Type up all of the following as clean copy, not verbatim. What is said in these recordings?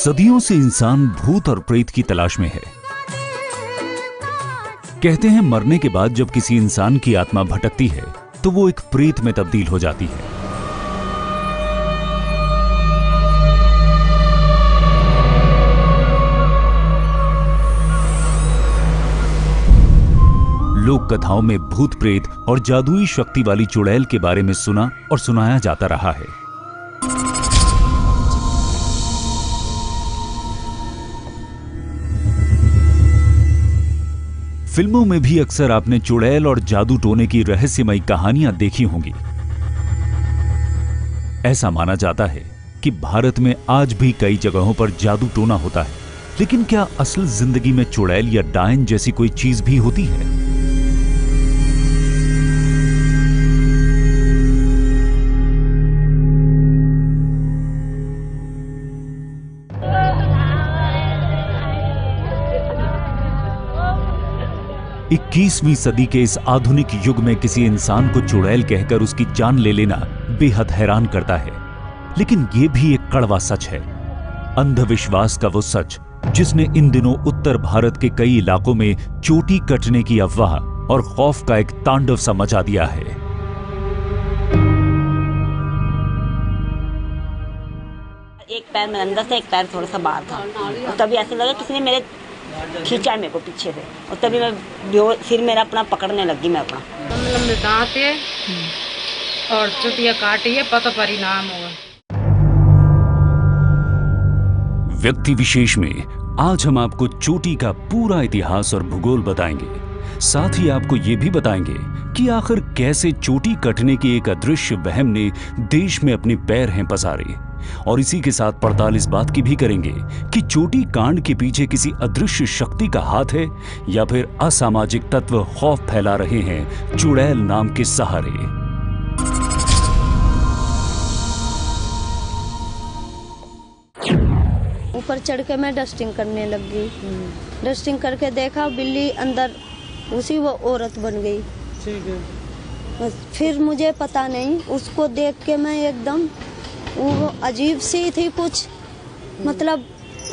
सदियों से इंसान भूत और प्रेत की तलाश में है। कहते हैं मरने के बाद जब किसी इंसान की आत्मा भटकती है तो वो एक प्रेत में तब्दील हो जाती है। लोक कथाओं में भूत प्रेत और जादुई शक्ति वाली चुड़ैल के बारे में सुना और सुनाया जाता रहा है। फिल्मों में भी अक्सर आपने चुड़ैल और जादू टोने की रहस्यमयी कहानियां देखी होंगी। ऐसा माना जाता है कि भारत में आज भी कई जगहों पर जादू टोना होता है, लेकिन क्या असल जिंदगी में चुड़ैल या डायन जैसी कोई चीज भी होती है? इक्कीसवीं सदी के इस आधुनिक युग में किसी इंसान को चुड़ैल कहकर उसकी जान ले लेना बेहद हैरान करता है। लेकिन यह भी एक कड़वा सच है, अंधविश्वास का वो सच जिसने इन दिनों उत्तर भारत के कई इलाकों में चोटी कटने की अफवाह और खौफ का एक तांडव सा मचा दिया है। एक पैर में अंदर था, एक पैर थोड़ा सा बाहर था, और तभी ऐसा लगा किसी ने मेरे खींचा मेरे को पीछे से, और तभी मैं सिर मेरा अपना पकड़ने लगी। मैं अपना लंबे दांत है और चुटिया काटी है, पता परिणाम होगा। व्यक्ति विशेष में आज हम आपको चोटी का पूरा इतिहास और भूगोल बताएंगे। साथ ही आपको ये भी बताएंगे कि आखिर कैसे चोटी कटने की एक अदृश्य वहम ने देश में अपने पैर हैं पसारे। और इसी के साथ पड़ताल इस बात की भी करेंगे कि चोटी कांड के पीछे किसी अदृश्य शक्ति का हाथ है या फिर असामाजिक तत्व खौफ फैला रहे हैं चुड़ैल नाम के सहारे। ऊपर चढ़ के मैं डस्टिंग करने लग गई। डस्टिंग करके देखा बिल्ली अंदर उसी वो औरत बन गई। ठीक है। बस फिर मुझे पता नहीं, उसको देख के मैं एकदम वो अजीब सी थी कुछ, मतलब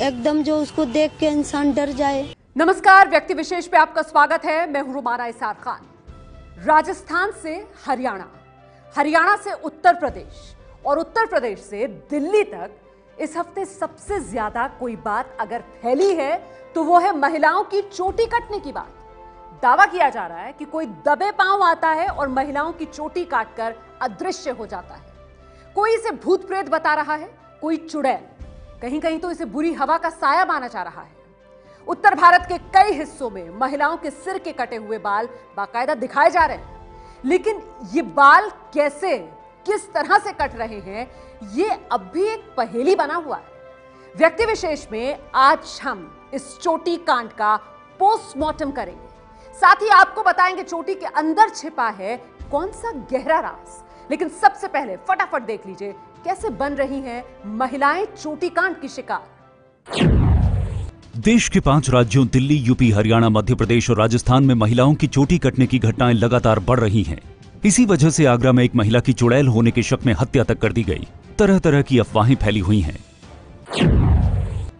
एकदम जो उसको देख के इंसान डर जाए। नमस्कार, व्यक्ति विशेष पे आपका स्वागत है। मैं हूं रुमाना इसार खान। राजस्थान से हरियाणा, हरियाणा से उत्तर प्रदेश और उत्तर प्रदेश से दिल्ली तक इस हफ्ते सबसे ज्यादा कोई बात अगर फैली है तो वो है महिलाओं की चोटी कटने की बात। दावा किया जा रहा है कि कोई दबे पांव आता है और महिलाओं की चोटी काटकर अदृश्य हो जाता है। कोई इसे भूत प्रेत बता रहा है, कोई चुड़ैल, कहीं कहीं तो इसे बुरी हवा का साया माना जा रहा है। उत्तर भारत के कई हिस्सों में महिलाओं के सिर के कटे हुए बाल बाकायदा दिखाए जा रहे हैं, लेकिन ये बाल कैसे, किस तरह से कट रहे हैं, ये अब भी एक पहेली बना हुआ है। व्यक्ति विशेष में आज हम इस चोटी कांड का पोस्टमार्टम करेंगे। साथ ही आपको बताएंगे चोटी के अंदर छिपा है कौन सा गहरा राज। लेकिन सबसे पहले फटाफट देख लीजिए कैसे बन रही हैं महिलाएं चोटी कांड की शिकार। देश के 5 राज्यों दिल्ली, यूपी, हरियाणा, मध्य प्रदेश और राजस्थान में महिलाओं की चोटी कटने की घटनाएं लगातार बढ़ रही हैं। इसी वजह से आगरा में एक महिला की चुड़ैल होने के शक में हत्या तक कर दी गई। तरह तरह की अफवाहें फैली हुई हैं।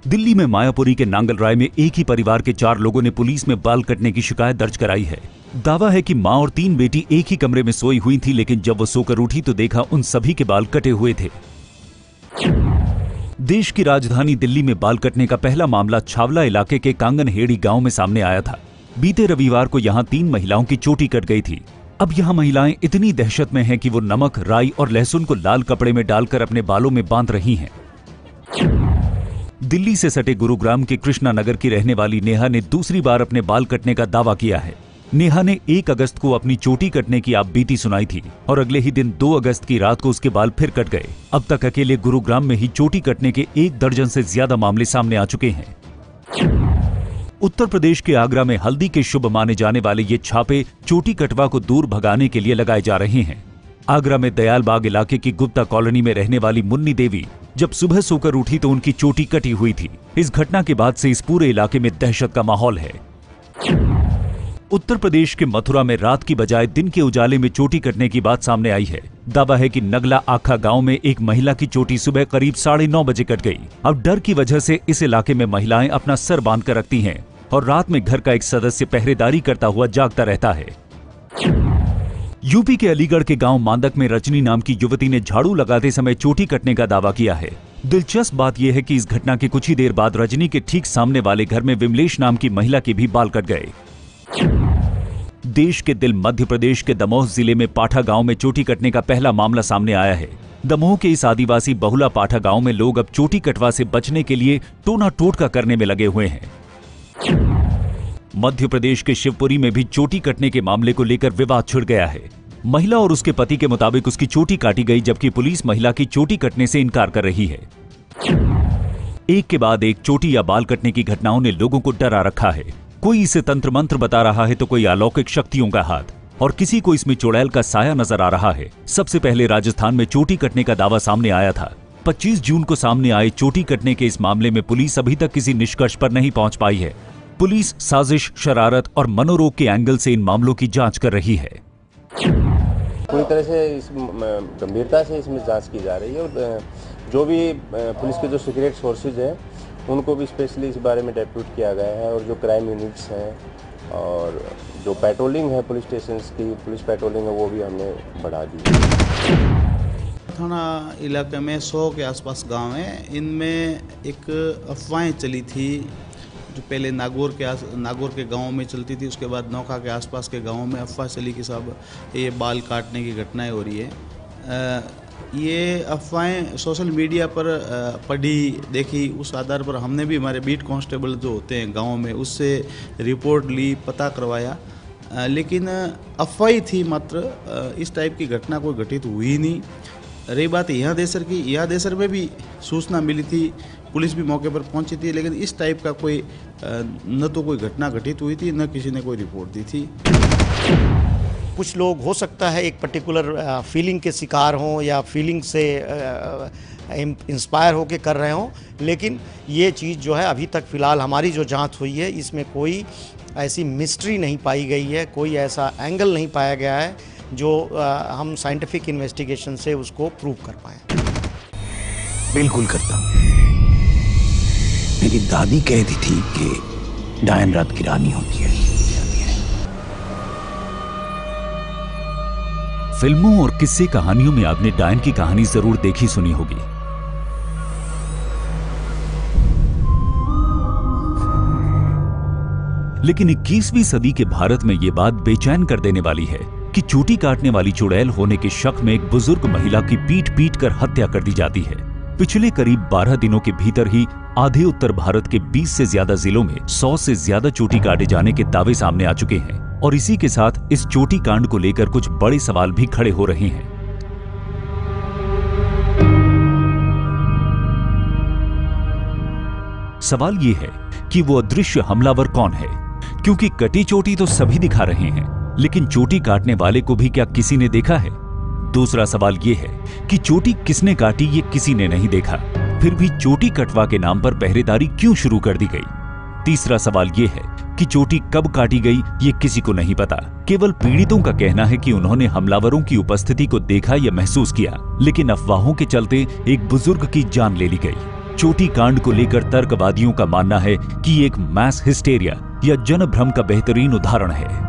दिल्ली में मायापुरी के नांगल राय में एक ही परिवार के 4 लोगों ने पुलिस में बाल कटने की शिकायत दर्ज कराई है। दावा है कि मां और 3 बेटी एक ही कमरे में सोई हुई थी, लेकिन जब वो सोकर उठी तो देखा उन सभी के बाल कटे हुए थे। देश की राजधानी दिल्ली में बाल कटने का पहला मामला छावला इलाके के कांगनहेड़ी गांव में सामने आया था। बीते रविवार को यहां 3 महिलाओं की चोटी कट गई थी। अब यहां महिलाएं इतनी दहशत में हैं कि वो नमक, राई और लहसुन को लाल कपड़े में डालकर अपने बालों में बांध रही हैं। दिल्ली से सटे गुरुग्राम के कृष्णा नगर की रहने वाली नेहा ने दूसरी बार अपने बाल कटने का दावा किया है। नेहा ने 1 अगस्त को अपनी चोटी कटने की आप बीती सुनाई थी और अगले ही दिन 2 अगस्त की रात को उसके बाल फिर कट गए। अब तक अकेले गुरुग्राम में ही चोटी कटने के 1 दर्जन से ज्यादा मामले सामने आ चुके हैं। उत्तर प्रदेश के आगरा में हल्दी के शुभ माने जाने वाले ये छापे चोटी कटवा को दूर भगाने के लिए लगाए जा रहे हैं। आगरा में दयालबाग इलाके की गुप्ता कॉलोनी में रहने वाली मुन्नी देवी जब सुबह सोकर उठी तो उनकी चोटी कटी हुई थी। इस घटना के बाद से इस पूरे इलाके में दहशत का माहौल है। उत्तर प्रदेश के मथुरा में रात की बजाय दिन के उजाले में चोटी कटने की बात सामने आई है। दावा है कि नगला आखा गांव में एक महिला की चोटी सुबह करीब 9:30 बजे कट गई। अब डर की वजह से इस इलाके में महिलाएं अपना सर बांध कर रखती हैं और रात में घर का एक सदस्य पहरेदारी करता हुआ जागता रहता है। यूपी के अलीगढ़ के गांव मांदक में रजनी नाम की युवती ने झाड़ू लगाते समय चोटी कटने का दावा किया है। दिलचस्प बात यह है कि इस घटना के कुछ ही देर बाद रजनी के ठीक सामने वाले घर में विमलेश नाम की महिला के भी बाल कट गए। देश के दिल मध्य प्रदेश के दमोह जिले में पाठा गांव में चोटी कटने का पहला मामला सामने आया है। दमोह के इस आदिवासी बहुला पाठा गांव में लोग अब चोटी कटवा से बचने के लिए टोना टोटका करने में लगे हुए हैं। मध्य प्रदेश के शिवपुरी में भी चोटी कटने के मामले को लेकर विवाद छिड़ गया है। महिला और उसके पति के मुताबिक उसकी चोटी काटी गई, जबकि पुलिस महिला की चोटी कटने से इनकार कर रही है। एक के बाद एक चोटी या बाल कटने की घटनाओं ने लोगों को डरा रखा है। कोई इसे तंत्र मंत्र बता रहा है तो कोई अलौकिक शक्तियों का हाथ, और किसी को इसमें चुड़ैल का साया नजर आ रहा है। सबसे पहले राजस्थान में चोटी कटने का दावा सामने आया था। 25 जून को सामने आए चोटी कटने के इस मामले में पुलिस अभी तक किसी निष्कर्ष पर नहीं पहुंच पाई है। पुलिस साजिश, शरारत और मनोरोग के एंगल से इन मामलों की जांच कर रही है। पूरी तरह से इस गंभीरता से इसमें जांच की जा रही है और जो भी पुलिस के जो सीक्रेट सोर्सेज हैं उनको भी स्पेशली इस बारे में डेप्यूट किया गया है, और जो क्राइम यूनिट्स हैं और जो पेट्रोलिंग है पुलिस स्टेशन की पुलिस पेट्रोलिंग है वो भी हमने बढ़ा दी है। थाना इलाके में 100 के आसपास गांव हैं। इनमें एक अफवाहें चली थी जो पहले नागौर के गांव में चलती थी, उसके बाद नौका के आसपास के गांवों में अफवाह चली कि साहब ये बाल काटने की घटनाएं हो रही है। ये अफवाहें सोशल मीडिया पर पढ़ी देखी, उस आधार पर हमने भी हमारे बीट कांस्टेबल जो होते हैं गांव में उससे रिपोर्ट ली, पता करवाया, लेकिन अफवाही थी मात्र। इस टाइप की घटना कोई घटित हुई नहीं। रही बात यहाँ देसर की, यहाँ देसर में भी सूचना मिली थी, पुलिस भी मौके पर पहुंची थी, लेकिन इस टाइप का कोई न तो कोई घटना घटित हुई थी न किसी ने कोई रिपोर्ट दी थी। कुछ लोग हो सकता है एक पर्टिकुलर फीलिंग के शिकार हों या फीलिंग से इंस्पायर होकर कर रहे हों, लेकिन ये चीज़ जो है अभी तक फ़िलहाल हमारी जो जांच हुई है इसमें कोई ऐसी मिस्ट्री नहीं पाई गई है, कोई ऐसा एंगल नहीं पाया गया है जो हम साइंटिफिक इन्वेस्टिगेशन से उसको प्रूव कर पाएँ। बिल्कुल करता हूँ। मेरी दादी कहती थी कि डायन रात की रानी होती है। फिल्मों और किस्से कहानियों में आपने डायन की कहानी जरूर देखी सुनी होगी। लेकिन 21वीं सदी के भारत में यह बात बेचैन कर देने वाली है कि चोटी काटने वाली चुड़ैल होने के शक में एक बुजुर्ग महिला की पीट कर हत्या कर दी जाती है। पिछले करीब 12 दिनों के भीतर ही आधे उत्तर भारत के 20 से ज्यादा जिलों में 100 से ज्यादा चोटी काटे जाने के दावे सामने आ चुके हैं, और इसी के साथ इस चोटी कांड को लेकर कुछ बड़े सवाल भी खड़े हो रहे हैं। सवाल यह है कि वो अदृश्य हमलावर कौन है, क्योंकि कटी चोटी तो सभी दिखा रहे हैं, लेकिन चोटी काटने वाले को भी क्या किसी ने देखा है? दूसरा सवाल यह है कि चोटी किसने काटी ये किसी ने नहीं देखा, फिर भी चोटी कटवा के नाम पर पहरेदारी क्यों शुरू कर दी गई? तीसरा सवाल यह है कि चोटी कब काटी गई ये किसी को नहीं पता। केवल पीड़ितों का कहना है कि उन्होंने हमलावरों की उपस्थिति को देखा या महसूस किया, लेकिन अफवाहों के चलते एक बुजुर्ग की जान ले ली गई। चोटी कांड को लेकर तर्कवादियों का मानना है कि एक मैस हिस्टेरिया या जनभ्रम का बेहतरीन उदाहरण है।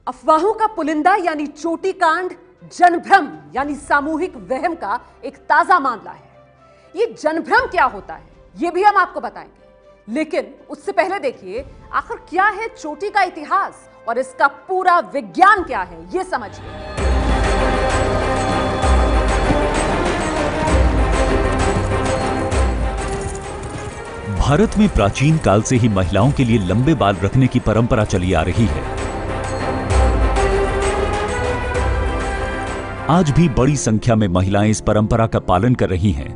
अफवाहों का पुलिंदा यानी चोटी कांड, जनभ्रम यानी सामूहिक वहम का एक ताजा मामला है। ये जनभ्रम क्या होता है ये भी हम आपको बताएंगे, लेकिन उससे पहले देखिए आखिर क्या है चोटी का इतिहास और इसका पूरा विज्ञान क्या है, ये समझिए। भारत में प्राचीन काल से ही महिलाओं के लिए लंबे बाल रखने की परंपरा चली आ रही है। आज भी बड़ी संख्या में महिलाएं इस परंपरा का पालन कर रही हैं।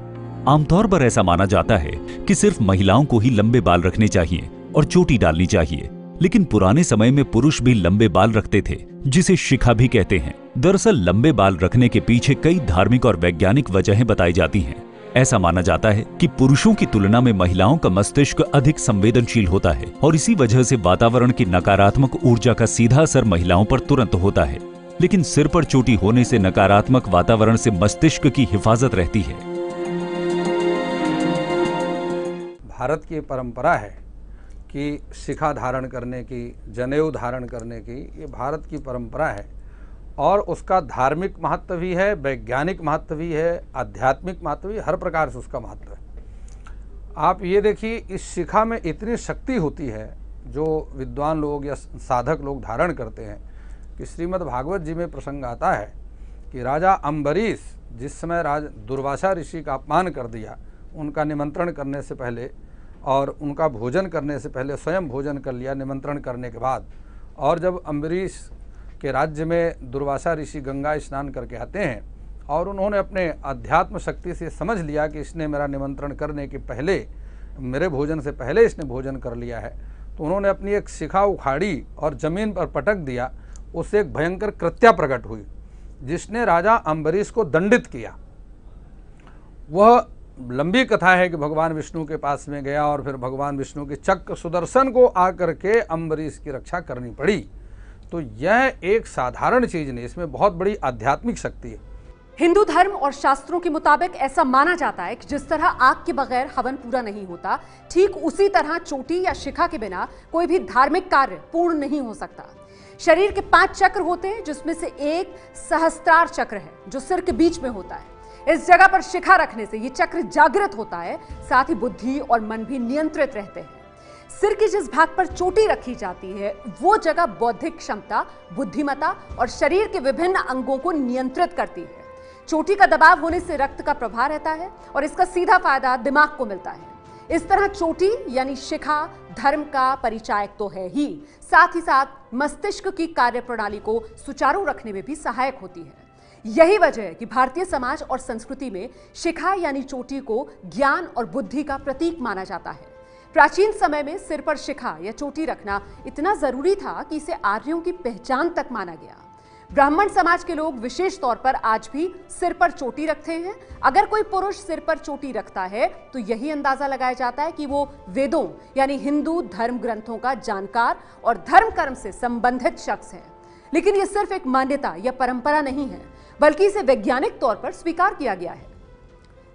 आमतौर पर ऐसा माना जाता है कि सिर्फ महिलाओं को ही लंबे बाल रखने चाहिए और चोटी डालनी चाहिए, लेकिन पुराने समय में पुरुष भी लंबे बाल रखते थे, जिसे शिखा भी कहते हैं। दरअसल लंबे बाल रखने के पीछे कई धार्मिक और वैज्ञानिक वजहें बताई जाती हैं। ऐसा माना जाता है कि पुरुषों की तुलना में महिलाओं का मस्तिष्क अधिक संवेदनशील होता है और इसी वजह से वातावरण की नकारात्मक ऊर्जा का सीधा असर महिलाओं पर तुरंत होता है। लेकिन सिर पर चोटी होने से नकारात्मक वातावरण से मस्तिष्क की हिफाजत रहती है। भारत की परंपरा है कि शिखा धारण करने की, जनेऊ धारण करने की, ये भारत की परंपरा है और उसका धार्मिक महत्व भी है, वैज्ञानिक महत्व भी है, आध्यात्मिक महत्व भी, हर प्रकार से उसका महत्व है। आप ये देखिए, इस शिखा में इतनी शक्ति होती है जो विद्वान लोग या साधक लोग धारण करते हैं कि श्रीमद् भागवत जी में प्रसंग आता है कि राजा अम्बरीश जिस समय दुर्वासा ऋषि का अपमान कर दिया, उनका निमंत्रण करने से पहले और उनका भोजन करने से पहले स्वयं भोजन कर लिया निमंत्रण करने के बाद, और जब अम्बरीश के राज्य में दुर्वासा ऋषि गंगा स्नान करके आते हैं और उन्होंने अपने अध्यात्म शक्ति से समझ लिया कि इसने मेरा निमंत्रण करने के पहले, मेरे भोजन से पहले इसने भोजन कर लिया है, तो उन्होंने अपनी एक शिखा उखाड़ी और जमीन पर पटक दिया। उससे एक भयंकर कृत्या प्रकट हुई जिसने राजा अम्बरीश को दंडित किया। वह लंबी कथा है कि भगवान विष्णु के पास में गया और फिर भगवान विष्णु के चक्र सुदर्शन को आकर के अम्बरीश की रक्षा करनी पड़ी। तो यह एक साधारण चीज नहीं, इसमें बहुत बड़ी आध्यात्मिक शक्ति है। हिंदू धर्म और शास्त्रों के मुताबिक ऐसा माना जाता है कि जिस तरह आग के बगैर हवन पूरा नहीं होता, ठीक उसी तरह चोटी या शिखा के बिना कोई भी धार्मिक कार्य पूर्ण नहीं हो सकता। शरीर के 5 चक्र होते हैं, जिसमें से एक सहस्त्रार चक्र है जो सिर के बीच में होता है। इस जगह पर शिखा रखने से ये चक्र जागृत होता है, साथ ही बुद्धि और मन भी नियंत्रित रहते हैं। सिर के जिस भाग पर चोटी रखी जाती है वो जगह बौद्धिक क्षमता, बुद्धिमत्ता और शरीर के विभिन्न अंगों को नियंत्रित करती है। चोटी का दबाव होने से रक्त का प्रवाह रहता है और इसका सीधा फायदा दिमाग को मिलता है। इस तरह चोटी यानी शिखा धर्म का परिचायक तो है ही, साथ ही साथ मस्तिष्क की कार्यप्रणाली को सुचारू रखने में भी सहायक होती है। यही वजह है कि भारतीय समाज और संस्कृति में शिखा यानी चोटी को ज्ञान और बुद्धि का प्रतीक माना जाता है। प्राचीन समय में सिर पर शिखा या चोटी रखना इतना जरूरी था कि इसे आर्यों की पहचान तक माना गया। ब्राह्मण समाज के लोग विशेष तौर पर आज भी सिर पर चोटी रखते हैं। अगर कोई पुरुष सिर पर चोटी रखता है तो यही अंदाजा लगाया जाता है कि वो वेदों यानी हिंदू धर्म ग्रंथों का जानकार और धर्म कर्म से संबंधित शख्स है। लेकिन ये सिर्फ एक मान्यता या परंपरा नहीं है, बल्कि इसे वैज्ञानिक तौर पर स्वीकार किया गया है।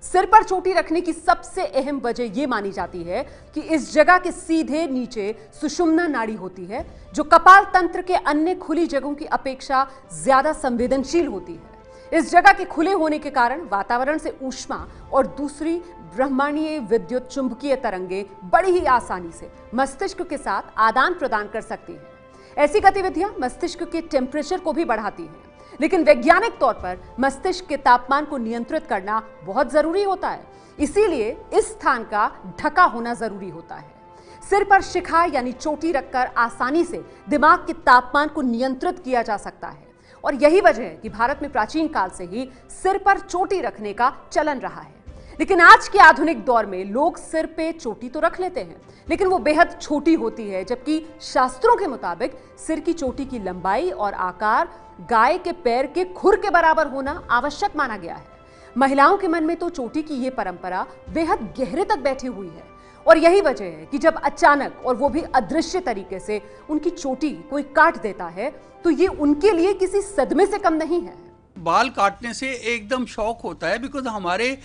सिर पर चोटी रखने की सबसे अहम वजह यह मानी जाती है कि इस जगह के सीधे नीचे सुषुम्ना नाड़ी होती है, जो कपाल तंत्र के अन्य खुली जगहों की अपेक्षा ज्यादा संवेदनशील होती है। इस जगह के खुले होने के कारण वातावरण से ऊष्मा और दूसरी ब्रह्मांडीय विद्युत चुंबकीय तरंगे बड़ी ही आसानी से मस्तिष्क के साथ आदान प्रदान कर सकती हैं। ऐसी गतिविधियां मस्तिष्क के टेम्परेचर को भी बढ़ाती हैं, लेकिन वैज्ञानिक तौर पर मस्तिष्क के तापमान को नियंत्रित करना बहुत जरूरी होता है। इसीलिए इस स्थान का ढका होना जरूरी होता है। सिर पर शिखा यानी चोटी रखकर आसानी से दिमाग के तापमान को नियंत्रित किया जा सकता है और यही वजह है कि भारत में प्राचीन काल से ही सिर पर चोटी रखने का चलन रहा है। लेकिन आज के आधुनिक दौर में लोग सिर पे चोटी तो रख लेते हैं, लेकिन वो बेहद छोटी होती है, जबकि शास्त्रों के मुताबिक सिर की चोटी की लंबाई और आकार गाय के पैर के खुर के बराबर होना आवश्यक माना गया है। महिलाओं के मन में तो चोटी की ये परंपरा बेहद गहरे तक बैठी हुई है और यही वजह है कि जब अचानक और वो भी अदृश्य तरीके से उनकी चोटी कोई काट देता है तो ये उनके लिए किसी सदमे से कम नहीं है। बाल काटने से एकदम शौक होता है, बिकॉज हमारे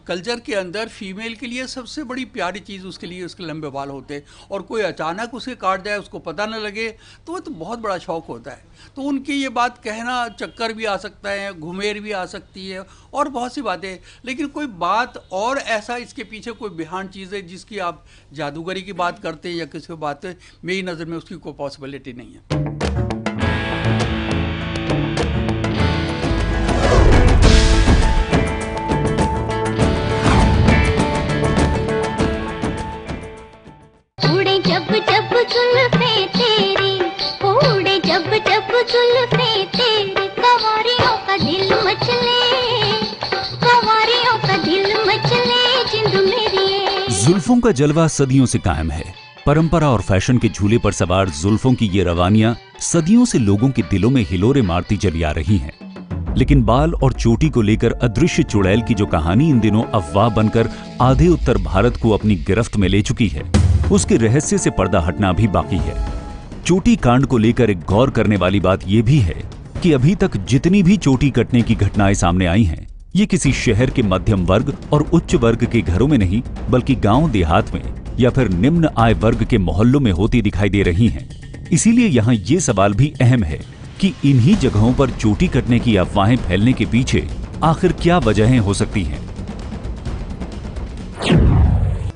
कल्चर के अंदर फीमेल के लिए सबसे बड़ी प्यारी चीज़ उसके लिए उसके लंबे बाल होते हैं और कोई अचानक उसे काट जाए, उसको पता न लगे, तो वो तो बहुत बड़ा शौक होता है। तो उनकी ये बात कहना, चक्कर भी आ सकता है, घुमेर भी आ सकती है और बहुत सी बातें, लेकिन कोई बात और ऐसा इसके पीछे कोई बिहान चीज़ है जिसकी आप जादूगरी की बात करते हैं या किसी बात, मेरी नज़र में उसकी कोई पॉसिबिलिटी नहीं है। जुल्फों का जलवा सदियों से कायम है। परंपरा और फैशन के झूले पर सवार जुल्फों की ये रवानियां सदियों से लोगों के दिलों में हिलोरे मारती चली आ रही हैं। लेकिन बाल और चोटी को लेकर अदृश्य चुड़ैल की जो कहानी इन दिनों अफवाह बनकर आधे उत्तर भारत को अपनी गिरफ्त में ले चुकी है, उसके रहस्य से पर्दा हटना भी बाकी है। चोटी कांड को लेकर एक गौर करने वाली बात यह भी है कि अभी तक जितनी भी चोटी कटने की घटनाएं सामने आई हैं, ये किसी शहर के मध्यम वर्ग और उच्च वर्ग के घरों में नहीं, बल्कि गांव देहात में या फिर निम्न आय वर्ग के मोहल्लों में होती दिखाई दे रही हैं। इसीलिए यहाँ ये सवाल भी अहम है कि इन्हीं जगहों पर चोटी कटने की अफवाहें फैलने के पीछे आखिर क्या वजहें हो सकती हैं।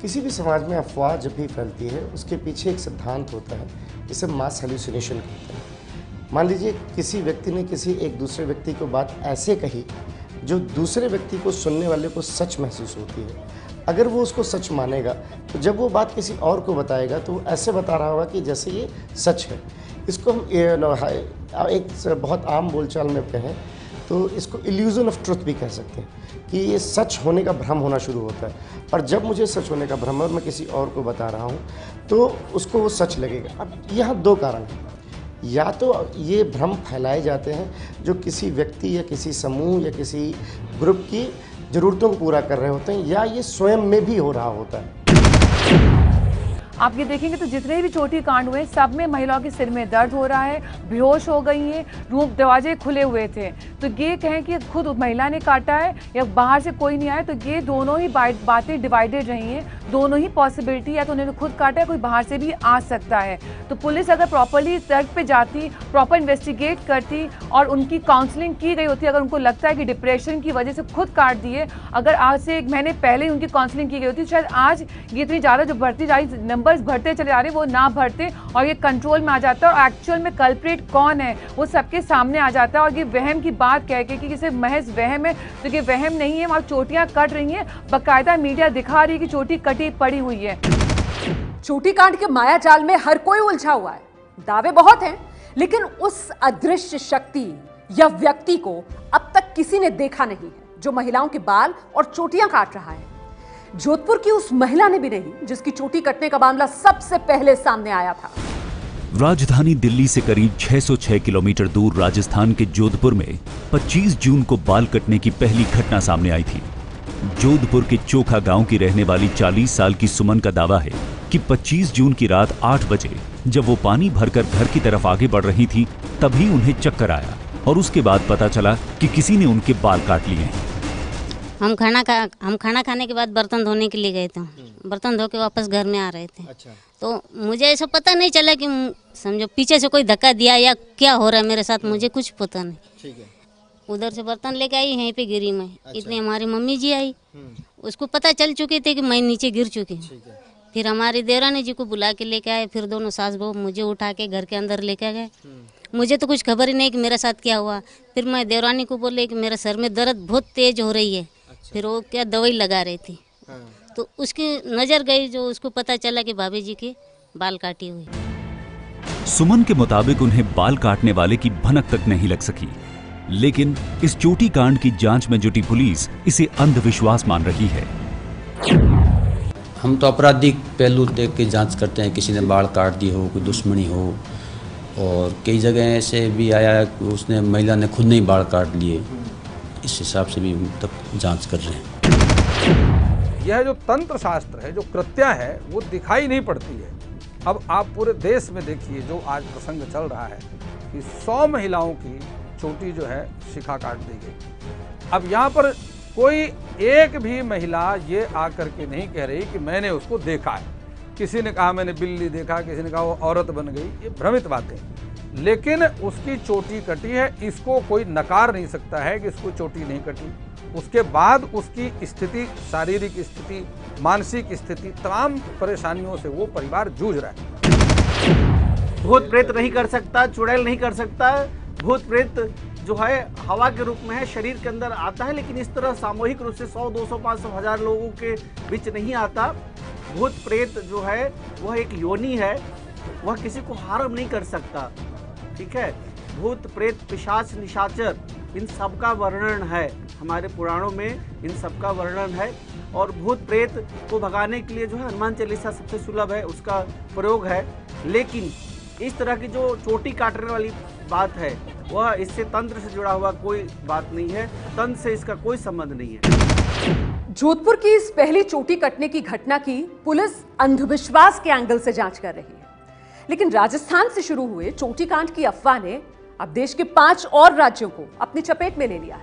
किसी भी समाज में अफवाह जब भी फैलती है, उसके पीछे एक सिद्धांत होता है, इसे मास हेलुसिनेशन कहते हैं। मान लीजिए किसी व्यक्ति ने किसी एक दूसरे व्यक्ति को बात ऐसे कही जो दूसरे व्यक्ति को, सुनने वाले को सच महसूस होती है। अगर वो उसको सच मानेगा तो जब वो बात किसी और को बताएगा तो वो ऐसे बता रहा होगा कि जैसे ये सच है। इसको हम एक बहुत आम बोलचाल में कहें तो इसको इल्यूजन ऑफ ट्रुथ भी कह सकते हैं कि ये सच होने का भ्रम होना शुरू होता है, और जब मुझे सच होने का भ्रम और मैं किसी और को बता रहा हूँ तो उसको वो सच लगेगा। अब यहाँ दो कारण हैं, या तो ये भ्रम फैलाए जाते हैं जो किसी व्यक्ति या किसी समूह या किसी ग्रुप की ज़रूरतों को पूरा कर रहे होते हैं, या ये स्वयं में भी हो रहा होता है। आप ये देखेंगे तो जितने भी चोटी कांड हुए सब में महिलाओं के सिर में दर्द हो रहा है, बेहोश हो गई हैं, रूम दरवाजे खुले हुए थे। तो ये कहें कि खुद महिला ने काटा है या बाहर से कोई नहीं आया, तो ये दोनों ही बातें डिवाइडेड रही हैं। दोनों ही पॉसिबिलिटी है, तो उन्होंने खुद काटा है, कोई बाहर से भी आ सकता है। तो पुलिस अगर प्रॉपरली तर्क पे जाती, प्रॉपर इन्वेस्टिगेट करती और उनकी काउंसलिंग की गई होती, अगर उनको लगता है कि डिप्रेशन की वजह से खुद काट दिए, अगर आज से 1 महीने पहले ही उनकी काउंसलिंग की गई होती, शायद आज ये इतनी ज़्यादा जो बढ़ती जा रही नंबर्स बढ़ते चले जा रहे हैं वो ना बढ़ते और ये कंट्रोल में आ जाता है। और एक्चुअल में कल्प्रिट कौन है वो सबके सामने आ जाता है। और ये वहम की बात कह के कि इसे महज वहम है, तो ये वहम नहीं है। वहाँ चोटियाँ कट रही हैं, बाकायदा मीडिया दिखा रही है कि चोटी कटी पड़ी हुई है। चोटी कांड के माया जाल में हर कोई उलझा हुआ है, दावे बहुत हैं, लेकिन उस अदृश्य शक्ति या व्यक्ति को अब तक किसी ने देखा नहीं है जो महिलाओं के बाल और चोटियां काट रहा है। जोधपुर की उस महिला ने भी नहीं जिसकी चोटी कटने का मामला सबसे पहले सामने आया था। राजधानी दिल्ली से करीब 606 किलोमीटर दूर राजस्थान के जोधपुर में 25 जून को बाल कटने की पहली घटना सामने आई थी। जोधपुर के चोखा गांव की रहने वाली 40 साल की सुमन का दावा है कि 25 जून की रात 8 बजे जब वो पानी भरकर घर की तरफ आगे बढ़ रही थी, तभी उन्हें चक्कर आया और उसके बाद पता चला कि किसी ने उनके बाल काट लिए हैं। हम खाना खाने के बाद बर्तन धोने के लिए गए थे। बर्तन धो के वापस घर में आ रहे थे। अच्छा। तो मुझे ऐसा पता नहीं चला कि समझो पीछे से कोई धक्का दिया या क्या हो रहा है मेरे साथ, मुझे कुछ पता नहीं। ठीक है। उधर से बर्तन लेके आई, यहीं पे गिरी मैं। अच्छा। इतनी हमारी मम्मी जी आई, उसको पता चल चुके थे कि मैं नीचे गिर चुकी हूँ। फिर हमारी देवरानी जी को बुला के लेके आए, फिर दोनों सास बहू मुझे उठा के घर के अंदर लेके गए। मुझे तो कुछ खबर ही नहीं कि मेरे साथ क्या हुआ। फिर मैं देवरानी को बोले कि मेरे सर में दर्द बहुत तेज हो रही है। अच्छा। फिर वो क्या दवाई लगा रही थी। हाँ। तो उसकी नज़र गई, जो उसको पता चला कि भाभी जी के बाल काटी हुई। सुमन के मुताबिक उन्हें बाल काटने वाले की भनक तक नहीं लग सकी, लेकिन इस चोटी कांड की जांच में जुटी पुलिस इसे अंधविश्वास मान रही है। हम तो आपराधिक पहलू देख के जांच करते हैं, किसी ने बाल काट दिए हो, कोई दुश्मनी हो, और कई जगह ऐसे भी आया कि उसने महिला ने खुद नहीं बाल काट लिए। इस हिसाब से भी तब जांच कर रहे हैं। यह जो तंत्र शास्त्र है, जो कृत्या है, वो दिखाई नहीं पड़ती है। अब आप पूरे देश में देखिए, जो आज प्रसंग चल रहा है कि 100 महिलाओं की चोटी जो है शिखा काट दी गई। अब यहाँ पर कोई एक भी महिला ये आकर के नहीं कह रही कि मैंने उसको देखा है। किसी ने कहा मैंने बिल्ली देखा, किसी ने कहा वो औरत बन गई, ये भ्रमित बातें। लेकिन उसकी चोटी कटी है, इसको कोई नकार नहीं सकता है कि इसको चोटी नहीं कटी। उसके बाद उसकी स्थिति, शारीरिक स्थिति, मानसिक स्थिति, तमाम परेशानियों से वो परिवार जूझ रहा है। भूत प्रेत नहीं कर सकता, चुड़ैल नहीं कर सकता। भूत प्रेत जो है हवा के रूप में है, शरीर के अंदर आता है, लेकिन इस तरह सामूहिक रूप से 100, 200, 500, 1000 लोगों के बीच नहीं आता। भूत प्रेत जो है वह एक योनि है, वह किसी को हार्म नहीं कर सकता। ठीक है। भूत प्रेत पिशाच निशाचर इन सब का वर्णन है, हमारे पुराणों में इन सब का वर्णन है। और भूत प्रेत को भगाने के लिए जो है हनुमान चालीसा सबसे सुलभ है, उसका प्रयोग है। लेकिन इस तरह की जो चोटी काटने वाली बात है, वह इससे तंत्र से जुड़ा हुआ कोई बात नहीं है, तंत्र से इसका कोई संबंध नहीं है। जोधपुर की इस पहली चोटी कटने की घटना की पुलिस अंधविश्वास के एंगल से जांच कर रही है, लेकिन राजस्थान से शुरू हुए चोटी कांड की अफवाह ने अब देश के 5 और राज्यों को अपनी चपेट में ले लिया है।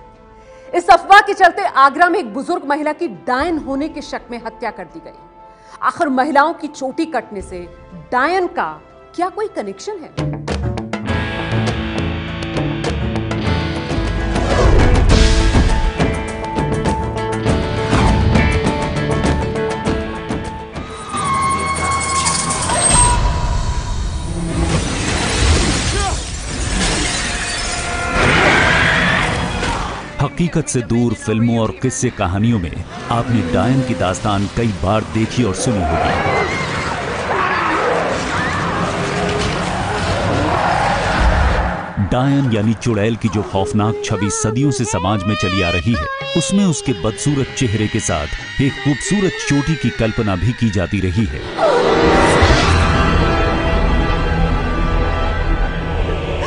इस अफवाह के चलते आगरा में एक बुजुर्ग महिला की डायन होने के शक में हत्या कर दी गई। आखिर महिलाओं की चोटी कटने से डायन का क्या कोई कनेक्शन है? हकीकत से दूर फिल्मों और किस्से कहानियों में आपने डायन की दास्तान कई बार देखी और सुनी होगी। डायन यानी चुड़ैल की जो खौफनाक छवि सदियों से समाज में चली आ रही है, उसमें उसके बदसूरत चेहरे के साथ एक खूबसूरत चोटी की कल्पना भी की जाती रही है।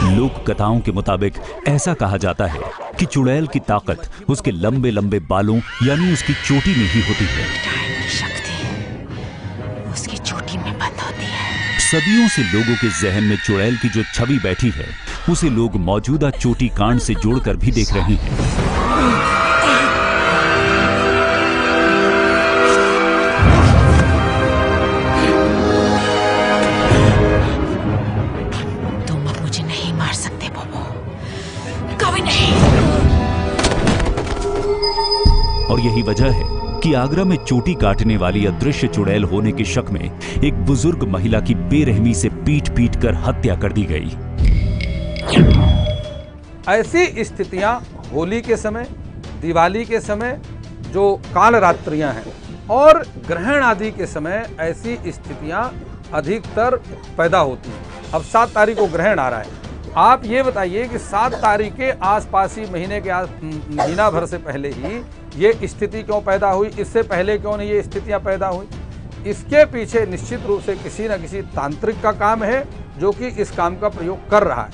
लोक कथाओं के मुताबिक ऐसा कहा जाता है कि चुड़ैल की ताकत उसके लंबे लंबे बालों यानी उसकी चोटी में ही होती है। डायन की शक्ति उसकी चोटी में बंद होती है। सदियों से लोगों के जहन में चुड़ैल की जो छवि बैठी है, उसे लोग मौजूदा चोटी कांड से जोड़कर भी देख रहे हैं। और यही वजह है कि आगरा में चोटी काटने वाली अदृश्य चुड़ैल होने के शक में एक बुजुर्ग महिला की बेरहमी से पीट कर हत्या कर दी गई। ऐसी स्थितियां होली के समय, दिवाली के समय जो काल रात्रियां हैं और ग्रहण आदि के समय ऐसी स्थितियां अधिकतर पैदा होती हैं। अब 7 तारीख को ग्रहण आ रहा है। आप ये बताइए कि 7 तारीख के आसपास ही महीना भर से पहले ही ये स्थिति क्यों पैदा हुई, इससे पहले क्यों नहीं ये स्थितियां पैदा हुई? इसके पीछे निश्चित रूप से किसी न किसी तांत्रिक का काम है जो कि इस काम का प्रयोग कर रहा है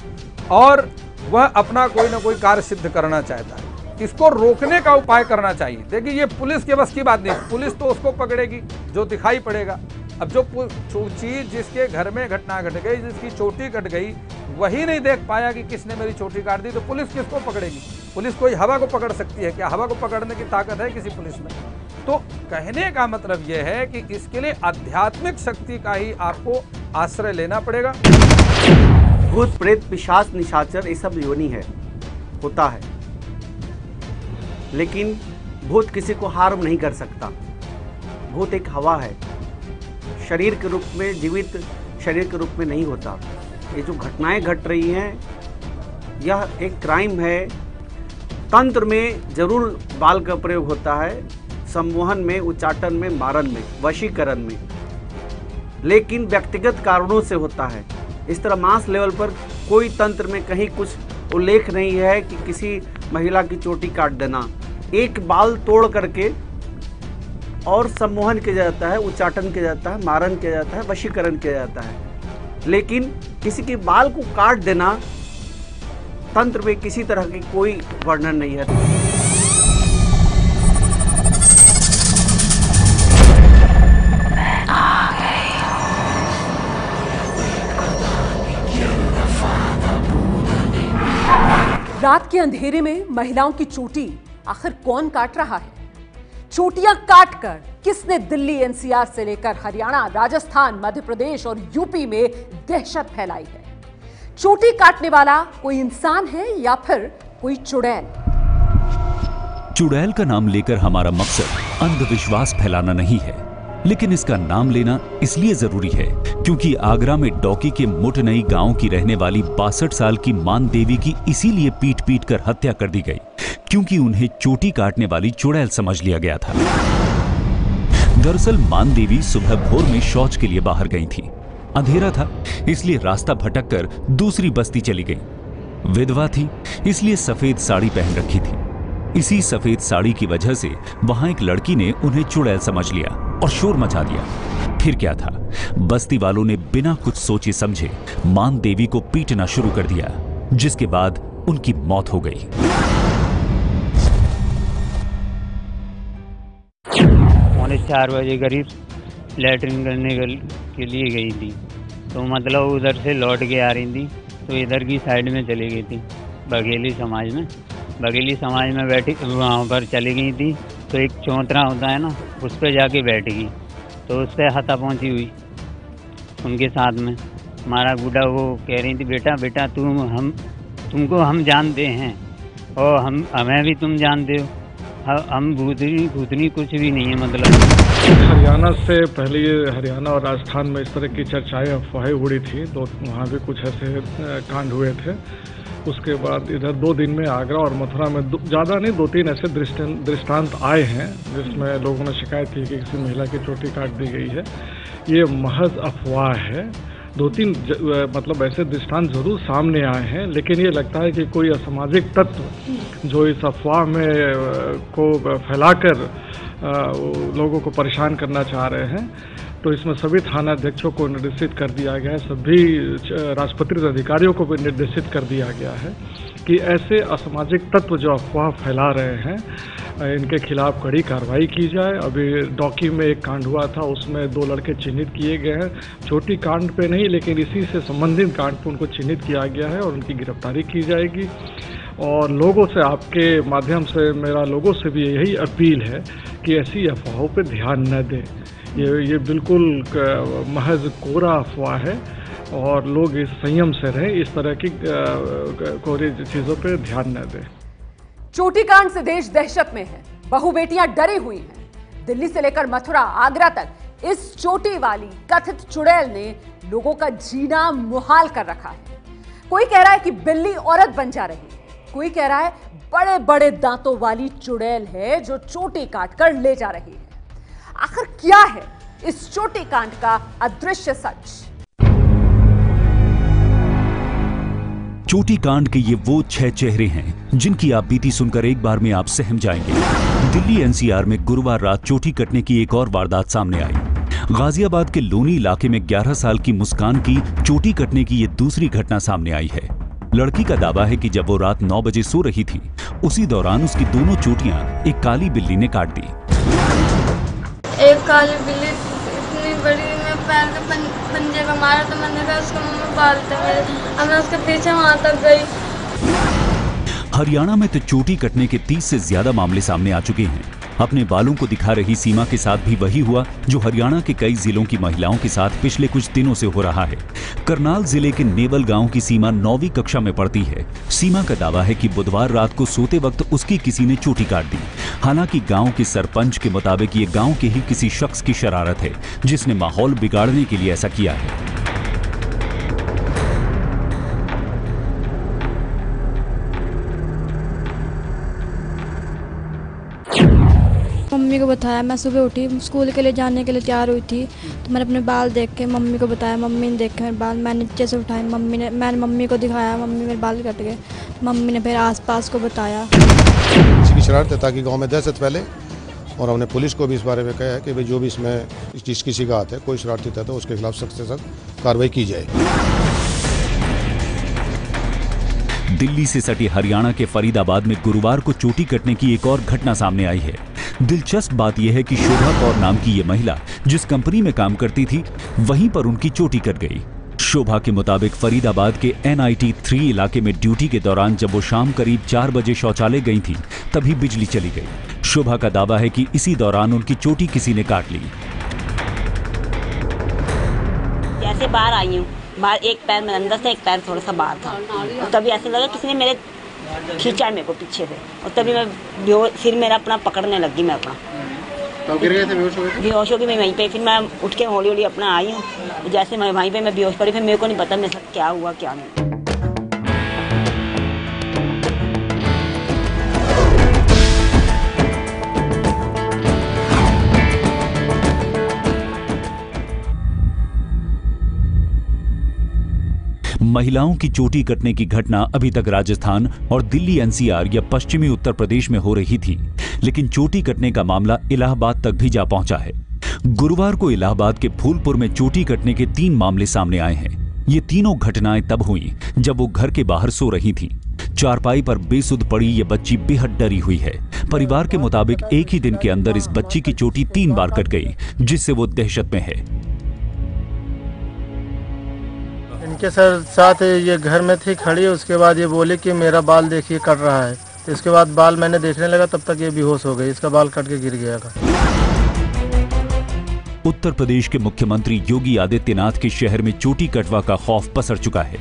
और वह अपना कोई ना कोई कार्य सिद्ध करना चाहता है। इसको रोकने का उपाय करना चाहिए। देखिए, ये पुलिस के बस की बात नहीं, पुलिस तो उसको पकड़ेगी जो दिखाई पड़ेगा। अब जो चीज जिसके घर में घटना घट गई, जिसकी चोटी कट गई, वही नहीं देख पाया कि किसने मेरी चोटी काट दी, तो पुलिस किसको पकड़ेगी? पुलिस कोई हवा को पकड़ सकती है क्या? हवा को पकड़ने की ताकत है किसी पुलिस में? तो कहने का मतलब यह है कि इसके लिए आध्यात्मिक शक्ति का ही आपको आश्रय लेना पड़ेगा। भूत प्रेत पिशाच निशाचर ये सब योनि है, होता है, लेकिन भूत किसी को हार्म नहीं कर सकता। भूत एक हवा है, शरीर के रूप में, जीवित शरीर के रूप में नहीं होता। ये जो घटनाएं घट रही हैं, यह एक क्राइम है। तंत्र में जरूर बाल का प्रयोग होता है, सम्मोहन में, उच्चाटन में, मारन में, वशीकरण में, लेकिन व्यक्तिगत कारणों से होता है। इस तरह मास लेवल पर कोई तंत्र में कहीं कुछ उल्लेख नहीं है कि किसी महिला की चोटी काट देना। एक बाल तोड़ करके और सम्मोहन किया जाता है, उच्चाटन किया जाता है, मारन किया जाता है, वशीकरण किया जाता है, लेकिन किसी के बाल को काट देना तंत्र में किसी तरह की कोई वर्णन नहीं है। रात के अंधेरे में महिलाओं की चोटी आखिर कौन काट रहा है? चोटियां काटकर किसने दिल्ली, एनसीआर से लेकर हरियाणा, राजस्थान, मध्य प्रदेश और यूपी में दहशत फैलाई है? चोटी काटने वाला कोई इंसान है या फिर कोई चुड़ैल? चुड़ैल का नाम लेकर हमारा मकसद अंधविश्वास फैलाना नहीं है, लेकिन इसका नाम लेना इसलिए जरूरी है क्योंकि आगरा में डौकी के मुटनई गांव की रहने वाली 62 साल की मान देवी की इसीलिए पीट कर हत्या कर दी गई क्योंकि उन्हें चोटी काटने वाली चुड़ैल समझ लिया गया था। दरअसल मान देवी सुबह भोर में शौच के लिए बाहर गई थी। अंधेरा था, इसलिए रास्ता भटककर दूसरी बस्ती चली गई। विधवा थी, इसलिए सफेद साड़ी पहन रखी थी। इसी सफेद साड़ी की वजह से वहां एक लड़की ने उन्हें चुड़ैल समझ लिया और शोर मचा दिया। फिर क्या था, बस्ती वालों ने बिना कुछ सोचे समझे मान देवी को पीटना शुरू कर दिया, जिसके बाद उनकी मौत हो गई। पौने 4 बजे करीब लैट्रिन करने के लिए गई थी, तो मतलब उधर से लौट के आ रही थी, तो इधर की साइड में चली गई थी बघेली समाज में बैठी, वहाँ पर चली गई थी। तो एक चौतरा होता है ना, उस पर जाके बैठ गई, तो उस पर हाथापांची हुई उनके साथ में। हमारा गुड्डा वो कह रही थी, बेटा तुमको हम जानते हैं और हमें भी तुम जानते हो, हम भूतनी कुछ भी नहीं है। मतलब हरियाणा से पहले ये हरियाणा और राजस्थान में इस तरह की चर्चाएं अफवाहें उड़ी थी, तो वहाँ भी कुछ ऐसे कांड हुए थे। उसके बाद इधर 2 दिन में आगरा और मथुरा में ज़्यादा नहीं 2-3 ऐसे दृष्टांत आए हैं जिसमें लोगों ने शिकायत की कि किसी महिला की चोटी काट दी गई है। ये महज अफवाह है। 2-3 मतलब ऐसे दृष्टांत जरूर सामने आए हैं, लेकिन ये लगता है कि कोई असामाजिक तत्व जो इस अफवाह में को फैलाकर लोगों को परेशान करना चाह रहे हैं, तो इसमें सभी थाना अध्यक्षों को निर्देशित कर दिया गया है, सभी राजपत्रित अधिकारियों को भी निर्देशित कर दिया गया है कि ऐसे असामाजिक तत्व जो अफवाह फैला रहे हैं इनके खिलाफ कड़ी कार्रवाई की जाए। अभी डॉकी में एक कांड हुआ था, उसमें 2 लड़के चिन्हित किए गए हैं। छोटी कांड पे नहीं, लेकिन इसी से संबंधित कांड पे उनको चिन्हित किया गया है और उनकी गिरफ्तारी की जाएगी। और लोगों से, आपके माध्यम से मेरा लोगों से भी यही अपील है कि ऐसी अफवाहों पे ध्यान न दें। ये बिल्कुल महज कोरा अफवाह है और लोग इस संयम से रहें, इस तरह की कोरी चीज़ों पे ध्यान न दें। चोटी कांड से देश दहशत में है, बहू बेटियां डरी हुई हैं। दिल्ली से लेकर मथुरा, आगरा तक इस चोटी वाली कथित चुड़ैल ने लोगों का जीना मुहाल कर रखा है। कोई कह रहा है कि बिल्ली औरत बन जा रही है, कोई कह रहा है बड़े बड़े दांतों वाली चुड़ैल है जो चोटी काटकर ले जा रही है। आखिर क्या है इस चोटी कांड का अदृश्य सच? चोटी कांड के ये वो 6 चेहरे हैं जिनकी आप बीती सुनकर एक बार में आप सहम जाएंगे। दिल्ली एनसीआर में गुरुवार रात चोटी कटने की एक और वारदात सामने आई। गाजियाबाद के लोनी इलाके में 11 साल की मुस्कान की चोटी कटने की ये दूसरी घटना सामने आई है। लड़की का दावा है कि जब वो रात 9 बजे सो रही थी, उसी दौरान उसकी दोनों चोटियां एक काली बिल्ली ने काट दी। एक काली बिल्ली इतनी बड़ी, मैं पैर के पंजे का मारा तो मैंने कहा उसको मम्मी पालते मेरे, अब मैं उसके पीछे वहां तक गई। हरियाणा में तो चोटी कटने के 30 से ज्यादा मामले सामने आ चुके हैं। अपने बालों को दिखा रही सीमा के साथ भी वही हुआ जो हरियाणा के कई जिलों की महिलाओं के साथ पिछले कुछ दिनों से हो रहा है। करनाल जिले के नेवल गांव की सीमा 9वीं कक्षा में पढ़ती है। सीमा का दावा है कि बुधवार रात को सोते वक्त उसकी किसी ने चोटी काट दी। हालांकि गांव के सरपंच के मुताबिक ये गांव के ही किसी शख्स की शरारत है जिसने माहौल बिगाड़ने के लिए ऐसा किया है। मम्मी को बताया, मैं सुबह उठी, स्कूल के लिए जाने के लिए तैयार हुई थी, तो मैंने अपने बाल देख के मम्मी को बताया। मम्मी ने देखे मेरे बाल, मैंने नीचे से उठाए, मैंने मम्मी को दिखाया, मम्मी मेरे बाल कट गए। मम्मी ने फिर आसपास को बताया। किसी की शरारत है ताकि गांव में दहशत फैले, और हमने पुलिस को भी इस बारे में कहा है कि भाई जो भी इसमें किसी का हाथ है, कोई शरारती तत्व है, उसके खिलाफ सख्त से सख्त कार्रवाई की जाए। दिल्ली से सटे हरियाणा के फरीदाबाद में गुरुवार को चोटी कटने की एक और घटना सामने आई है। दिलचस्प बात यह है कि शोभा कौर नाम की ये महिला जिस कंपनी में काम करती थी, वहीं पर उनकी चोटी कट गई। शोभा के मुताबिक फरीदाबाद के NIT 3 इलाके में ड्यूटी के दौरान जब वो शाम करीब 4 बजे शौचालय गई थी, तभी बिजली चली गई। शोभा का दावा है कि इसी दौरान उनकी चोटी किसी ने काट ली। जैसे बाहर आई हूँ, बाहर एक पैर मेरे अंदर से, एक पैर थोड़ा सा बाहर था, और तभी ऐसे लगा किसी ने मेरे खींचा मेरे को पीछे से, और तभी मैं सिर मेरा अपना पकड़ने लगी। मैं अपना तो गिर गए थे, बेहोश हो गई मैं वहीं पे। फिर मैं उठ के हौली हौली अपना आई हूँ, जैसे मैं वहीं पे मैं बेहोश पड़ी। फिर मेरे को नहीं पता मेरे साथ क्या हुआ क्या नहीं। महिलाओं की चोटी कटने की घटना अभी तक राजस्थान और दिल्ली NCR या पश्चिमी उत्तर प्रदेश में हो रही थी, लेकिन चोटी कटने का मामला इलाहाबाद तक भी जा पहुंचा है। गुरुवार को इलाहाबाद के फूलपुर में चोटी कटने के 3 मामले सामने आए हैं। ये तीनों घटनाएं तब हुई जब वो घर के बाहर सो रही थीं। चारपाई पर बेसुध पड़ी ये बच्ची बेहद डरी हुई है। परिवार के मुताबिक एक ही दिन के अंदर इस बच्ची की चोटी 3 बार कट गई, जिससे वो दहशत में है। इनके साथ ये घर में थी खड़ी, उसके बाद ये बोली कि मेरा बाल देखिए कट रहा है। तो इसके बाद बाल मैंने देखने लगा, तब तक ये बेहोश हो गई, इसका बाल कट के गिर गया था। उत्तर प्रदेश के मुख्यमंत्री योगी आदित्यनाथ के शहर में चोटी कटवा का खौफ पसर चुका है।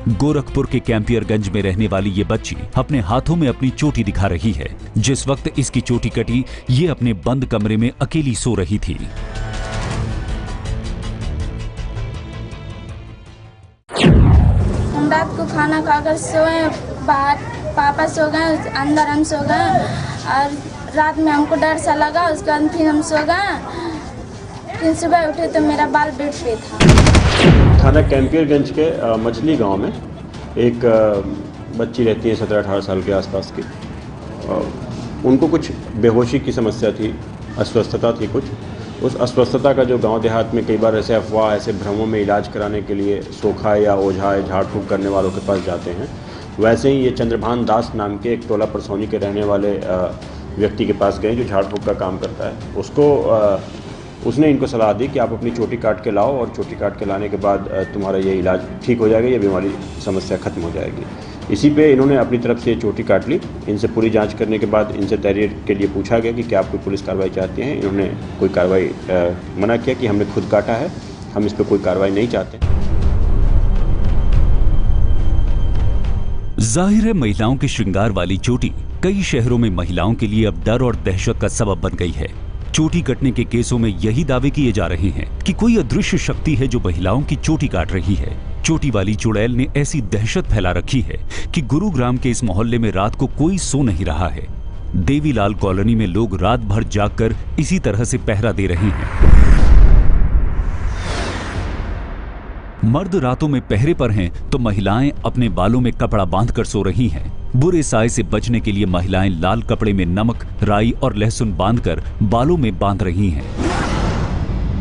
गोरखपुर के कैंपियरगंज में रहने वाली ये बच्ची अपने हाथों में अपनी चोटी दिखा रही है। जिस वक्त इसकी चोटी कटी, ये अपने बंद कमरे में अकेली सो रही थी। हम रात को खाना खाकर सोए, बाहर पापा सो गए, अंदर हम सो गए और रात में हमको डर सा लगा। उसके बाद फिर हम सो गए, फिर सुबह उठे तो मेरा बाल बेड पे था। थाना कैंपियरगंज के मछली गांव में एक बच्ची रहती है 17-18 साल के आसपास की। उनको कुछ बेहोशी की समस्या थी, अस्वस्थता थी कुछ। उस अस्वस्थता का जो गांव देहात में कई बार ऐसे अफवाह, ऐसे भ्रमों में इलाज कराने के लिए सोखा या ओझा या झाड़ फूँक करने वालों के पास जाते हैं, वैसे ही ये चंद्रभान दास नाम के एक टोला परसौनी के रहने वाले व्यक्ति के पास गए जो झाड़ फूँक का काम करता है। उसने इनको सलाह दी कि आप अपनी चोटी काट के लाओ और चोटी काट के लाने के बाद तुम्हारा ये इलाज ठीक हो जाएगा, ये बीमारी समस्या खत्म हो जाएगी। इसी पे इन्होंने अपनी तरफ से ये चोटी काट ली। इनसे पूरी जांच करने के बाद इनसे तहरीर के लिए पूछा गया कि क्या आप कोई पुलिस कार्रवाई चाहते हैं। इन्होंने कोई कार्रवाई मना किया कि हमने खुद काटा है, हम इस पर कोई कार्रवाई नहीं चाहते। जाहिर है महिलाओं के श्रृंगार वाली चोटी कई शहरों में महिलाओं के लिए अब डर और दहशत का सबब बन गई है। चोटी कटने के केसों में यही दावे किए जा रहे हैं कि कोई अदृश्य शक्ति है जो महिलाओं की चोटी काट रही है। चोटी वाली चुड़ैल ने ऐसी दहशत फैला रखी है कि गुरुग्राम के इस मोहल्ले में रात को कोई सो नहीं रहा है। देवीलाल कॉलोनी में लोग रात भर जागकर इसी तरह से पहरा दे रहे हैं। मर्द रातों में पहरे पर हैं तो महिलाएं अपने बालों में कपड़ा बांधकर सो रही हैं। बुरे साए से बचने के लिए महिलाएं लाल कपड़े में नमक, राई और लहसुन बांधकर बालों में बांध रही हैं।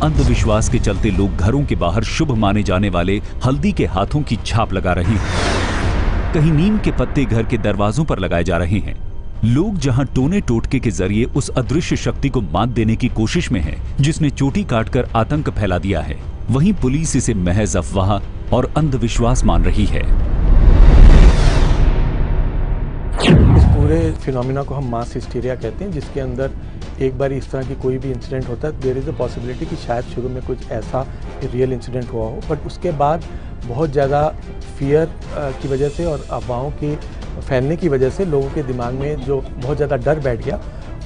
अंधविश्वास के चलते लोग घरों के बाहर शुभ माने जाने वाले हल्दी के हाथों की छाप लगा रहे हैं। कहीं नीम के पत्ते घर के दरवाजों पर लगाए जा रहे हैं। लोग जहां टोने टोटके के जरिए उस अदृश्य शक्ति को मात देने की कोशिश में है जिसने चोटी काटकर आतंक फैला दिया है, वहीं पुलिस इसे महज अफवाह और अंधविश्वास मान रही है। इस पूरे फिनोमिना को हम मास हिस्टीरिया कहते हैं, जिसके अंदर एक बार इस तरह की कोई भी इंसिडेंट होता है, देयर इज़ अ पॉसिबिलिटी कि शायद शुरू में कुछ ऐसा रियल इंसिडेंट हुआ हो, बट उसके बाद बहुत ज़्यादा फियर की वजह से और अफवाहों के फैलने की वजह से लोगों के दिमाग में जो बहुत ज़्यादा डर बैठ गया,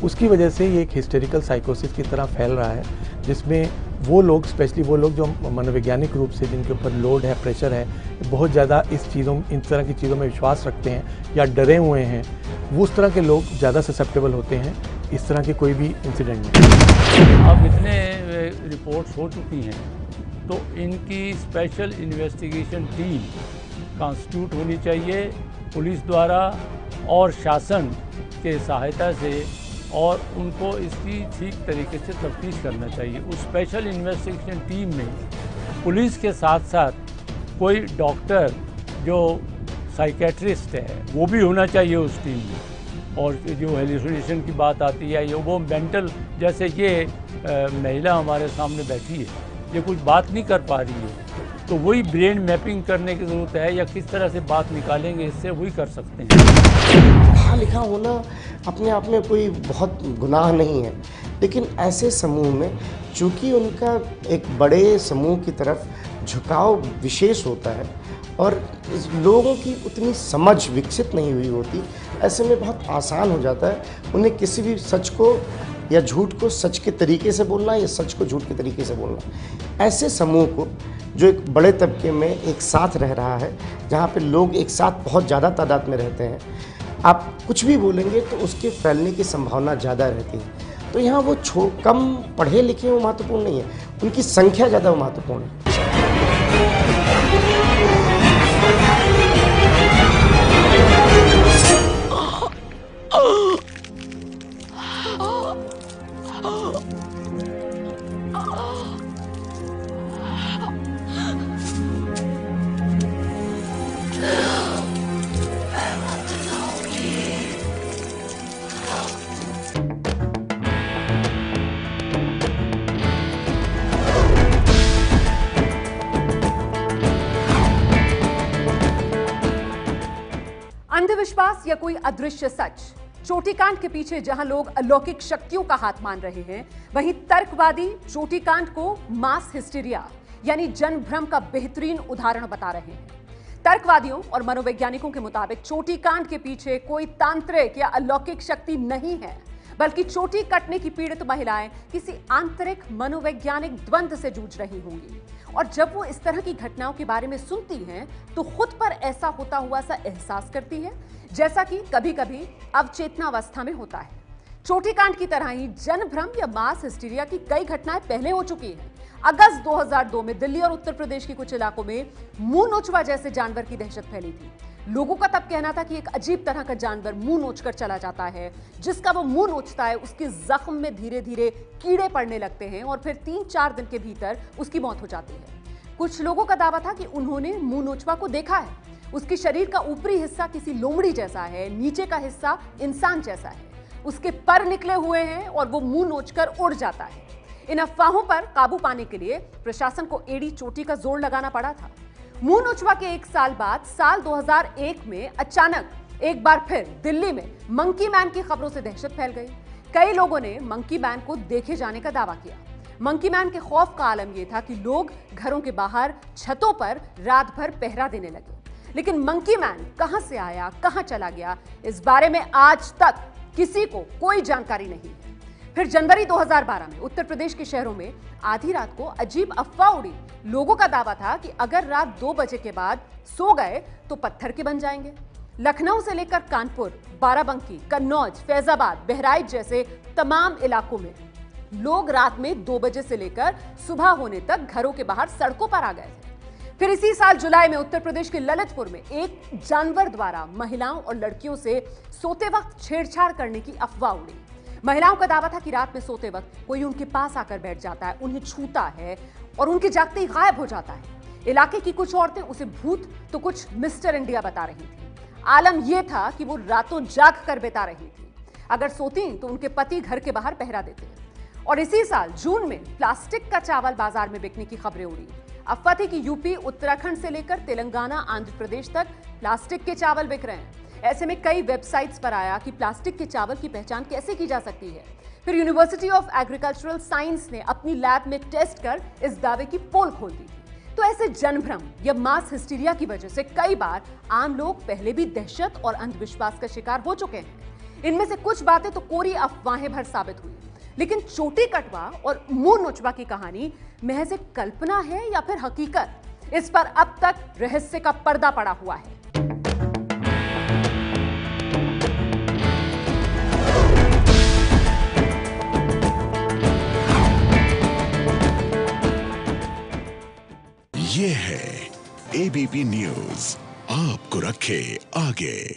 उसकी वजह से ये एक हिस्टेरिकल साइकोसिस की तरह फैल रहा है, जिसमें वो लोग, स्पेशली वो लोग जो मनोवैज्ञानिक रूप से जिनके ऊपर लोड है, प्रेशर है, बहुत ज़्यादा इन तरह की चीज़ों में विश्वास रखते हैं या डरे हुए हैं, वो उस तरह के लोग ज़्यादा ससेप्टेबल होते हैं इस तरह के कोई भी इंसिडेंट में। अब इतने रिपोर्ट्स हो चुकी हैं तो इनकी स्पेशल इन्वेस्टिगेशन टीम कॉन्स्टिट्यूट होनी चाहिए पुलिस द्वारा और शासन के सहायता से, और उनको इसकी ठीक तरीके से तफ्तीश करना चाहिए। उस स्पेशल इन्वेस्टिगेशन टीम में पुलिस के साथ साथ कोई डॉक्टर जो साइकेट्रिस्ट है वो भी होना चाहिए उस टीम में। और जो हेलुसिनेशन की बात आती है, ये वो मेंटल, जैसे ये महिला हमारे सामने बैठी है, ये कुछ बात नहीं कर पा रही है, तो वही ब्रेन मैपिंग करने की ज़रूरत है, या किस तरह से बात निकालेंगे इससे वही कर सकते हैं। पढ़ा लिखा होना अपने आप में कोई बहुत गुनाह नहीं है, लेकिन ऐसे समूह में चूँकि उनका एक बड़े समूह की तरफ झुकाव विशेष होता है और लोगों की उतनी समझ विकसित नहीं हुई होती, ऐसे में बहुत आसान हो जाता है उन्हें किसी भी सच को या झूठ को सच के तरीके से बोलना या सच को झूठ के तरीके से बोलना। ऐसे समूह को जो एक बड़े तबके में एक साथ रह रहा है, जहाँ पे लोग एक साथ बहुत ज़्यादा तादाद में रहते हैं, आप कुछ भी बोलेंगे तो उसके फैलने की संभावना ज़्यादा रहती है। तो यहाँ वो कम पढ़े लिखे वो महत्वपूर्ण नहीं है, उनकी संख्या ज़्यादा महत्वपूर्ण है। अंधविश्वास या कोई अदृश्य सच, चोटीकांड के पीछे जहां लोग अलौकिक शक्तियों का हाथ मान रहे हैं, वहीं तर्कवादी चोटीकांड को मास हिस्टीरिया यानी जनभ्रम का बेहतरीन उदाहरण बता रहे हैं। तर्कवादियों और मनोवैज्ञानिकों के मुताबिक चोटी कांड के पीछे कोई तांत्रिक या अलौकिक शक्ति नहीं है, बल्कि चोटी कटने की पीड़ित महिलाएं किसी आंतरिक मनोवैज्ञानिक द्वंद्व से जूझ रही होंगी, और जब वो इस तरह की घटनाओं के बारे में सुनती हैं तो खुद पर ऐसा होता हुआ सा एहसास करती है जैसा कि कभी-कभी अवचेतनावस्था में होता है। चोटी कांड की तरह ही जनभ्रम या मास हिस्टीरिया की कई घटनाएं पहले हो चुकी हैं। अगस्त 2002 में दिल्ली और उत्तर प्रदेश के कुछ इलाकों में मुंह नोचवा जैसे जानवर की दहशत फैली थी। लोगों का तब कहना था कि एक अजीब तरह का जानवर मुंह नोचकर चला जाता है, जिसका वो मुंह नोचता है उसके जख्म में धीरे धीरे कीड़े पड़ने लगते हैं और फिर 3-4 दिन के भीतर उसकी मौत हो जाती है। कुछ लोगों का दावा था कि उन्होंने मुंह नोचवा को देखा है। उसके शरीर का ऊपरी हिस्सा किसी लोमड़ी जैसा है, नीचे का हिस्सा इंसान जैसा है, उसके पर निकले हुए हैं और वो मुंह नोचकर उड़ जाता है। इन अफवाहों पर काबू पाने के लिए प्रशासन को एड़ी चोटी का जोर लगाना पड़ा था। मुंह नोचवा के 1 साल बाद साल 2001 में अचानक एक बार फिर दिल्ली में मंकी मैन की खबरों से दहशत फैल गई। कई लोगों ने मंकी मैन को देखे जाने का दावा किया। मंकी मैन के खौफ का आलम यह था कि लोग घरों के बाहर छतों पर रात भर पहरा देने लगे। लेकिन मंकी मैन कहां से आया, कहां चला गया, इस बारे में आज तक किसी को कोई जानकारी नहीं है। फिर जनवरी 2012 में उत्तर प्रदेश के शहरों में आधी रात को अजीब अफवाह उड़ी। लोगों का दावा था कि अगर रात 2 बजे के बाद सो गए तो पत्थर के बन जाएंगे। लखनऊ से लेकर कानपुर, बाराबंकी, कन्नौज, फैजाबाद, बहराइच जैसे तमाम इलाकों में लोग रात में 2 बजे से लेकर सुबह होने तक घरों के बाहर सड़कों पर आ गए थे। फिर इसी साल जुलाई में उत्तर प्रदेश के ललितपुर में एक जानवर द्वारा महिलाओं और लड़कियों से सोते वक्त छेड़छाड़ करने की अफवाह उड़ी। महिलाओं का दावा था कि रात में सोते वक्त कोई उनके पास आकर बैठ जाता है, उन्हें छूता है और उनके जागते ही गायब हो जाता है। इलाके की कुछ औरतें उसे भूत तो कुछ मिस्टर इंडिया बता रही थी। आलम यह था कि वो रातों जाग कर बिता रही थी। अगर सोती तो उनके पति घर के बाहर पहरा देते। और इसी साल जून में प्लास्टिक का चावल बाजार में बिकने की खबरें उड़ी। अफवाह थी कि यूपी, उत्तराखंड से लेकर तेलंगाना, आंध्र प्रदेश तक प्लास्टिक के चावल बिक रहे हैं। ऐसे में कई वेबसाइट्स पर आया कि प्लास्टिक के चावल की पहचान कैसे की जा सकती है। फिर यूनिवर्सिटी ऑफ एग्रीकल्चरल साइंस ने अपनी लैब में टेस्ट कर इस दावे की पोल खोल दी। तो ऐसे जनभ्रम या मास हिस्टीरिया की वजह से कई बार आम लोग पहले भी दहशत और अंधविश्वास का शिकार हो चुके हैं। इनमें से कुछ बातें तो कोरी अफवाहें भर साबित हुई, लेकिन चोटी कटवा और मुंह नोचवा की कहानी महज एक कल्पना है या फिर हकीकत, इस पर अब तक रहस्य का पर्दा पड़ा हुआ है। ये है एबीपी न्यूज़, आपको रखे आगे।